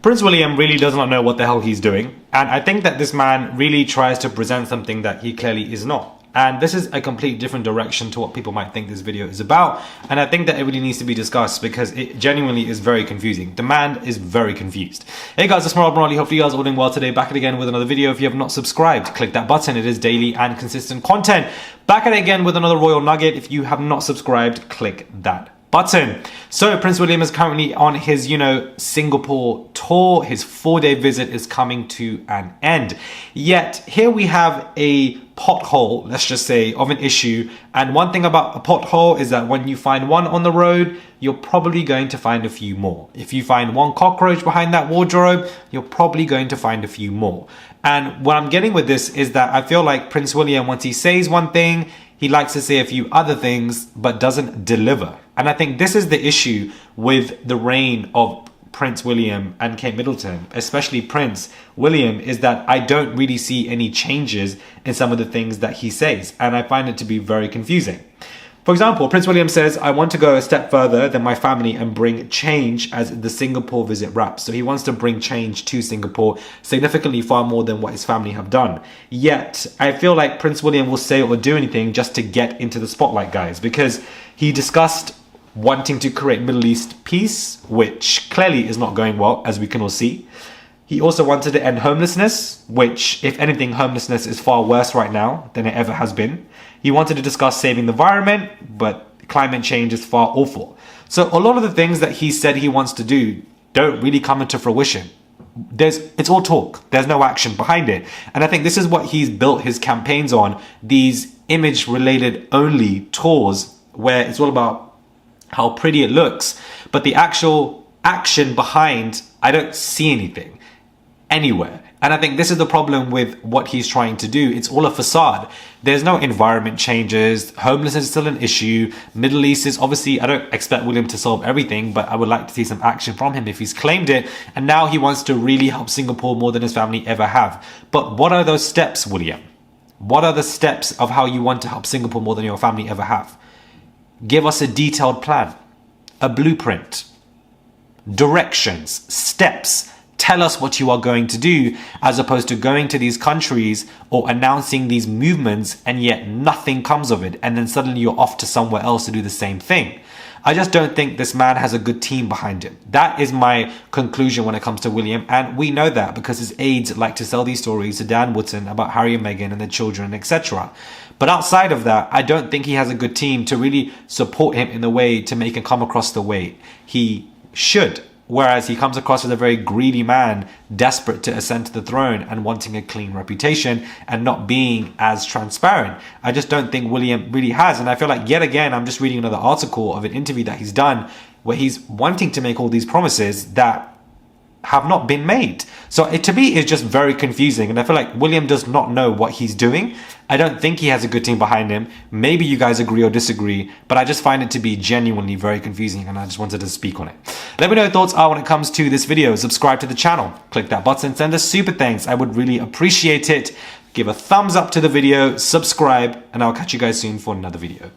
Prince William really does not know what the hell he's doing, and I think that this man really tries to present something that he clearly is not. And this is a complete different direction to what people might think this video is about, and I think that it really needs to be discussed because it genuinely is very confusing. The man is very confused. Hey guys, it's Rob Morali. Hopefully you guys are all doing well today. Back at it again with another video. If you have not subscribed, click that button. It is daily and consistent content. Back at it again with another royal nugget. If you have not subscribed, click that button. So Prince William is currently on his, Singapore tour. His 4-day visit is coming to an end. Yet here we have a pothole, let's just say, of an issue. And one thing about a pothole is that when you find one on the road, you're probably going to find a few more. If you find one cockroach behind that wardrobe, you're probably going to find a few more. And what I'm getting with this is that I feel like Prince William, once he says one thing, he likes to say a few other things, but doesn't deliver. And I think this is the issue with the reign of Prince William and Kate Middleton, especially Prince William, is that I don't really see any changes in some of the things that he says. And I find it to be very confusing. For example, Prince William says, I want to go a step further than my family and bring change as the Singapore visit wraps. So he wants to bring change to Singapore, significantly far more than what his family have done. Yet, I feel like Prince William will say or do anything just to get into the spotlight, guys, because he discussed wanting to create Middle East peace, which clearly is not going well, as we can all see. He also wanted to end homelessness, which, if anything, homelessness is far worse right now than it ever has been. He wanted to discuss saving the environment, but climate change is far awful. So a lot of the things that he said he wants to do don't really come into fruition. It's all talk. There's no action behind it. And I think this is what he's built his campaigns on, these image-related only tours where it's all about how pretty it looks, but the actual action behind, I don't see anything anywhere. And I think this is the problem with what he's trying to do. It's all a facade. There's no environment changes. Homelessness is still an issue. Middle East is obviously, I don't expect William to solve everything, but I would like to see some action from him if he's claimed it. And now he wants to really help Singapore more than his family ever have. But what are those steps, William? What are the steps of how you want to help Singapore more than your family ever have? Give us a detailed plan, a blueprint, directions, steps. Tell us what you are going to do, as opposed to going to these countries or announcing these movements and yet nothing comes of it. And then suddenly you're off to somewhere else to do the same thing. I just don't think this man has a good team behind him. That is my conclusion when it comes to William. And we know that because his aides like to sell these stories to Dan Wootton about Harry and Meghan and their children, etc. But outside of that, I don't think he has a good team to really support him in the way to make him come across the way he should. Whereas he comes across as a very greedy man, desperate to ascend to the throne and wanting a clean reputation and not being as transparent. I just don't think William really has. And I feel like yet again, I'm just reading another article of an interview that he's done where he's wanting to make all these promises that have not been made. So it to me is just very confusing, and I feel like William does not know what he's doing. I don't think he has a good team behind him. Maybe you guys agree or disagree, but I just find it to be genuinely very confusing, and I just wanted to speak on it. Let me know your thoughts are when it comes to this video. Subscribe to the channel, click that button, send us super thanks. I would really appreciate it. Give a thumbs up to the video, subscribe, and I'll catch you guys soon for another video.